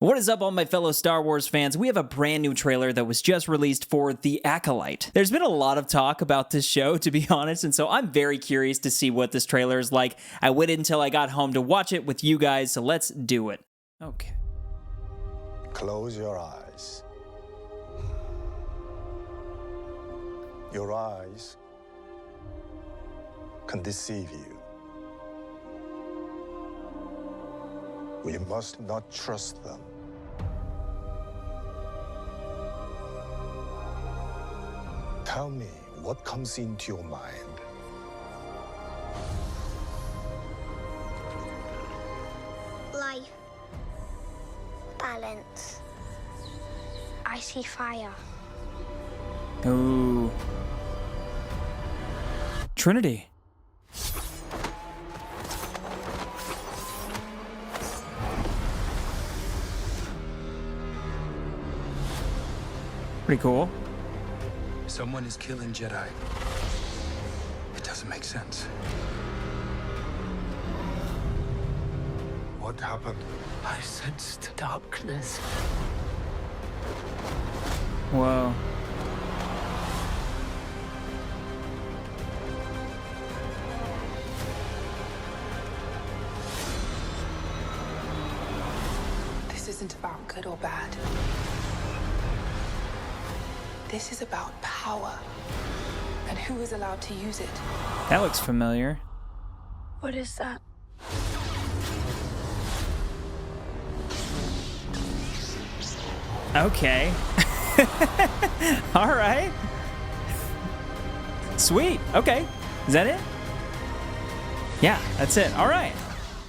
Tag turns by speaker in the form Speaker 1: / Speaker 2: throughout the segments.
Speaker 1: What is up, all my fellow Star Wars fans? We have a brand new trailer that was just released for The Acolyte. There's been a lot of talk about this show, to be honest, and so I'm very curious to see what this trailer is like. I waited until I got home to watch it with you guys, so let's do it. Okay.
Speaker 2: Close your eyes. Your eyes can deceive you. We must not trust them. Tell me what comes into your mind.
Speaker 3: Life. Balance. I see fire.
Speaker 1: Ooh. Trinity. Pretty cool.
Speaker 4: Someone is killing Jedi. It doesn't make sense.
Speaker 2: What happened?
Speaker 5: I sensed darkness.
Speaker 1: Whoa.
Speaker 5: This isn't about good or bad. This is about power and who is allowed to use it.
Speaker 1: That looks familiar.
Speaker 3: What is that?
Speaker 1: Okay. All right. Sweet. Okay. Is that it? Yeah, that's it. All right.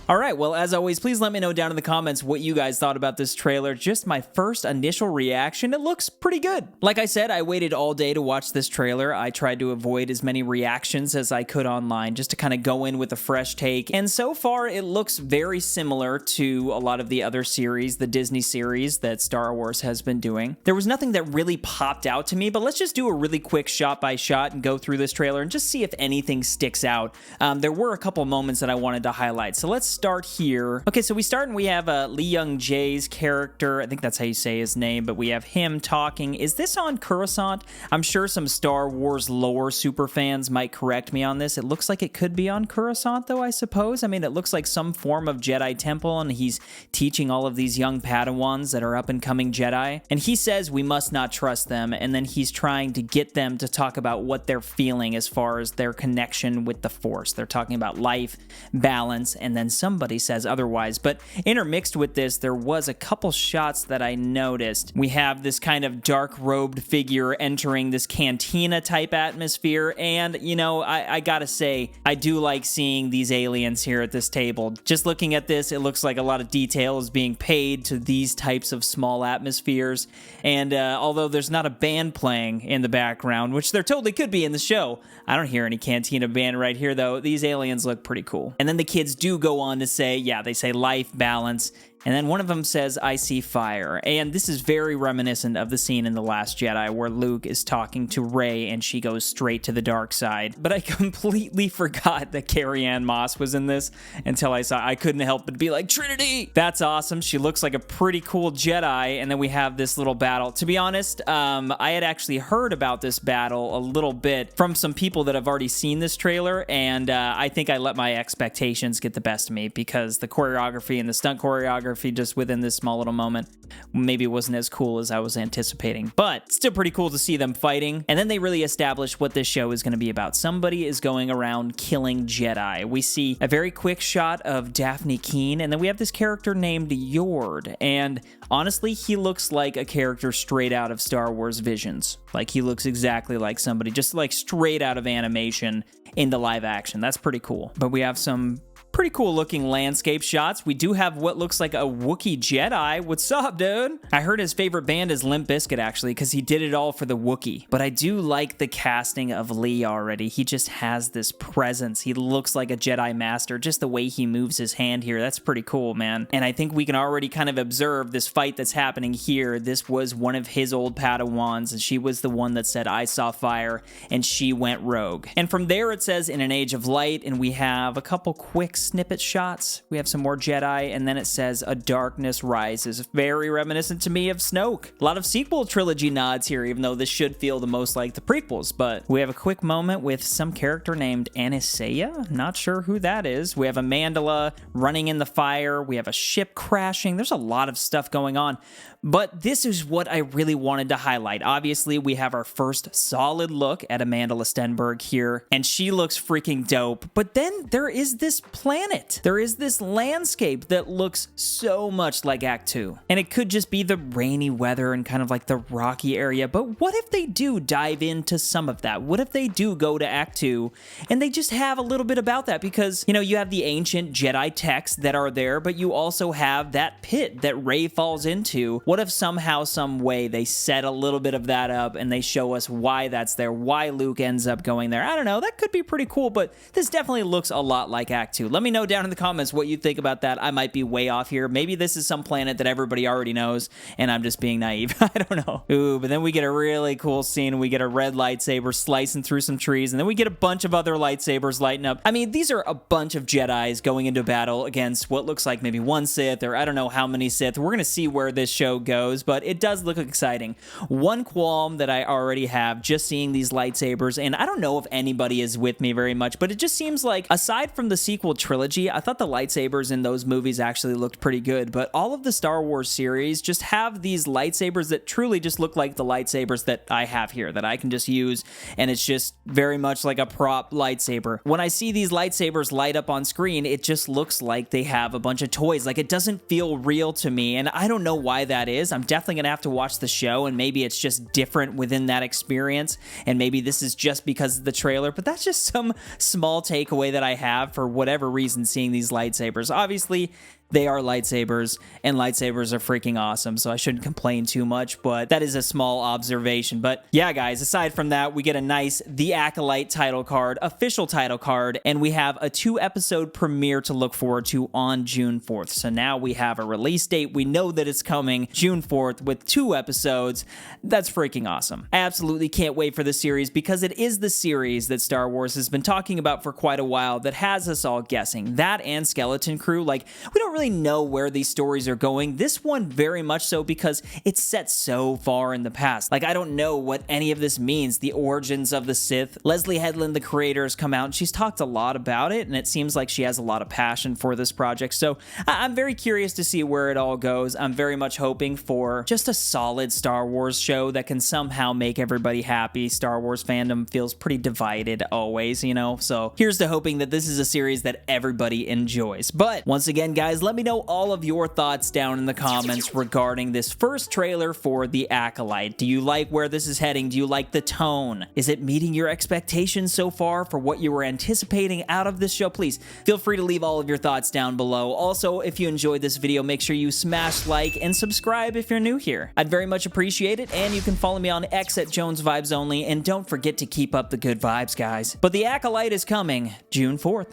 Speaker 1: All right, well, as always, please let me know down in the comments what you guys thought about this trailer. Just my first initial reaction, it looks pretty good. Like I said, I waited all day to watch this trailer. I tried to avoid as many reactions as I could online just to kind of go in with a fresh take. And so far, it looks very similar to a lot of the other series, the Disney series that Star Wars has been doing. There was nothing that really popped out to me, but let's just do a really quick shot by shot and go through this trailer and just see if anything sticks out. There were a couple moments that I wanted to highlight, so let's start here. Okay, so we start and we have Lee Young-jae's character. I think that's how you say his name, but we have him talking. Is this on Coruscant? I'm sure some Star Wars lore super fans might correct me on this. It looks like it could be on Coruscant, though, I suppose. I mean, it looks like some form of Jedi temple, and he's teaching all of these young Padawans that are up-and-coming Jedi. And he says we must not trust them, and then he's trying to get them to talk about what they're feeling as far as their connection with the Force. They're talking about life, balance, and then somebody says otherwise. But intermixed with this, there was a couple shots that I noticed. We have this kind of dark-robed figure entering this cantina type atmosphere, and you know, I gotta say, I do like seeing these aliens here at this table. Just looking at this, it looks like a lot of detail is being paid to these types of small atmospheres, and although there's not a band playing in the background, which there totally could be in the show, I don't hear any cantina band right here though. These aliens look pretty cool. And then the kids do go on to say, yeah, they say life, balance, and then one of them says, I see fire. And this is very reminiscent of the scene in The Last Jedi where Luke is talking to Rey and she goes straight to the dark side. But I completely forgot that Carrie-Anne Moss was in this until I couldn't help but be like, Trinity! That's awesome. She looks like a pretty cool Jedi. And then we have this little battle. To be honest, I had actually heard about this battle a little bit from some people that have already seen this trailer. And I think I let my expectations get the best of me because the choreography and the stunt choreography just within this small little moment maybe wasn't as cool as I was anticipating, but still pretty cool to see them fighting. And then they really establish what this show is going to be about. Somebody is going around killing Jedi. We see a very quick shot of Daphne Keene, and then we have this character named Yord, and honestly, he looks like a character straight out of Star Wars Visions. Like, he looks exactly like somebody, just like straight out of animation into live action. That's pretty cool. But we have some pretty cool looking landscape shots. We do have what looks like a Wookiee Jedi. What's up, dude? I heard his favorite band is Limp Bizkit, actually, because he did it all for the Wookiee. But I do like the casting of Lee already. He just has this presence. He looks like a Jedi Master. Just the way he moves his hand here, that's pretty cool, man. And I think we can already kind of observe this fight that's happening here. This was one of his old Padawans, and she was the one that said, I saw fire, and she went rogue. And from there, it says, in an age of light, and we have a couple quick snippet shots. We have some more Jedi, and then it says, "A darkness rises." Very reminiscent to me of Snoke. A lot of sequel trilogy nods here, even though this should feel the most like the prequels. But we have a quick moment with some character named Anastasia. Not sure who that is. We have a Mandala running in the fire. We have a ship crashing. There's a lot of stuff going on. But this is what I really wanted to highlight. Obviously, we have our first solid look at Amanda Stenberg here, and she looks freaking dope. But then there is this planet. There is this landscape that looks so much like Act 2. And it could just be the rainy weather and kind of like the rocky area. But what if they do dive into some of that? What if they do go to Act 2 and they just have a little bit about that? Because, you know, you have the ancient Jedi texts that are there, but you also have that pit that Rey falls into. What if somehow, some way, they set a little bit of that up and they show us why that's there, why Luke ends up going there? I don't know, that could be pretty cool, but this definitely looks a lot like Act 2. Let me know down in the comments what you think about that. I might be way off here. Maybe this is some planet that everybody already knows, and I'm just being naive. I don't know. Ooh, but then we get a really cool scene. We get a red lightsaber slicing through some trees, and then we get a bunch of other lightsabers lighting up. I mean, these are a bunch of Jedis going into battle against what looks like maybe one Sith, or I don't know how many Sith. We're going to see where this show goes, but it does look exciting. One qualm that I already have just seeing these lightsabers, and I don't know if anybody is with me very much, but it just seems like, aside from the sequel trilogy, I thought the lightsabers in those movies actually looked pretty good, but all of the Star Wars series just have these lightsabers that truly just look like the lightsabers that I have here, that I can just use, and it's just very much like a prop lightsaber. When I see these lightsabers light up on screen, it just looks like they have a bunch of toys. Like, it doesn't feel real to me, and I don't know why that is. I'm definitely gonna have to watch the show, and maybe it's just different within that experience, and maybe this is just because of the trailer, but that's just some small takeaway that I have for whatever reason seeing these lightsabers. Obviously, they are lightsabers, and lightsabers are freaking awesome, so I shouldn't complain too much, but that is a small observation. But yeah, guys, aside from that, we get a nice The Acolyte title card, official title card, and we have a 2-episode premiere to look forward to on June 4th. So now we have a release date. We know that it's coming June 4th with 2 episodes. That's freaking awesome. I absolutely can't wait for the series, because it is the series that Star Wars has been talking about for quite a while that has us all guessing. That and Skeleton Crew, like, we don't really know where these stories are going. This one very much so, because it's set so far in the past. Like, I don't know what any of this means. The origins of the Sith. Leslie Headland, the creator, has come out and she's talked a lot about it, and it seems like she has a lot of passion for this project. So I'm very curious to see where it all goes. I'm very much hoping for just a solid Star Wars show that can somehow make everybody happy. Star Wars fandom feels pretty divided always, you know? So here's to hoping that this is a series that everybody enjoys. But once again, guys, let me know all of your thoughts down in the comments regarding this first trailer for The Acolyte. Do you like where this is heading? Do you like the tone? Is it meeting your expectations so far for what you were anticipating out of this show? Please feel free to leave all of your thoughts down below. Also, if you enjoyed this video, make sure you smash like and subscribe if you're new here. I'd very much appreciate it, and you can follow me on X at Jones Vibes Only, and don't forget to keep up the good vibes, guys. But The Acolyte is coming June 4th.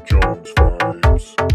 Speaker 2: Jones vibes.